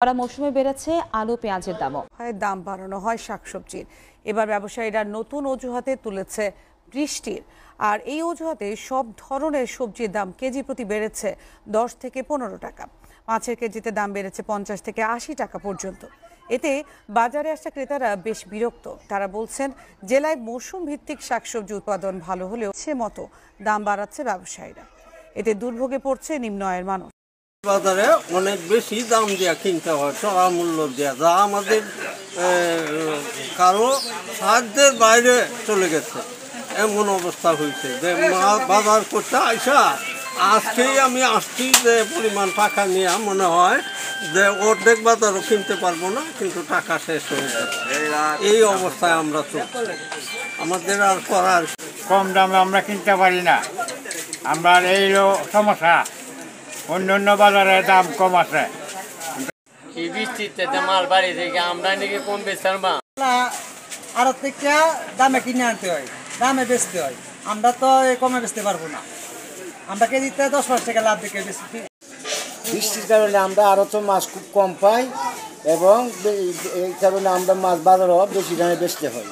করা মৌসুমে বেড়েছে আলু পেঁয়াজের দামও। দাম বাড়ানো হয় শাকসবজির। এবার ব্যবসায়ীরা নতুন অজুহাতে তুলেছে বৃষ্টির। আর এই অজুহাতে সব ধরনের সবজির দাম কেজি প্রতি বেড়েছে 10 থেকে 15 টাকা। মাছের কেজিতে দাম বেড়েছে 50 থেকে 80 টাকা পর্যন্ত। এতে বাজারে আসা ক্রেতারা বেশ বিরক্ত। তারা বলছেন জেলায় মৌসুম ভিত্তিক শাকসবজি উৎপাদন ভালো হলেও সে মতো দাম বাড়াচ্ছে ব্যবসায়ীরা। এতে দুর্ভোগে পড়ছে নিম্ন আয়ের মানুষ। বাজারে অনেক বেশি দাম দিয়ে কিনতে হয়, চড়া মূল্য দেওয়া, যা আমাদের কারো সাধ্যের বাইরে চলে গেছে। এমন অবস্থা হয়েছে যে বাজার করতে আইসা আজকেই আমি আসছি যে পরিমাণ টাকা নিয়ে মনে হয় যে অর্ধেক বাজারও কিনতে পারবো না, কিন্তু টাকা শেষ হয়ে যাচ্ছে। এই অবস্থায় আমরা তো আমাদের আর করার কম দামে আমরা কিনতে পারি না, আমরা এই সমস্যা। অন্য অন্য বাজারে দাম কম আছে। এই বৃষ্টিতে মাল বাড়ি থেকে আমরা নাকি কম বেচতে পারবো। আরো থেকে দামে কিনে আনতে হয়, দামে বেচতে হয়। আমরা তো কমে বেচতে পারবো না। আমরা কেজিতে 10-5 টাকা লাভ দিকে বেশি। বৃষ্টির কারণে আমরা আরো তো মাছ খুব কম পাই এবং এই কারণে আমরা মাছ বাজারও বেশি দামে বেচতে হয়।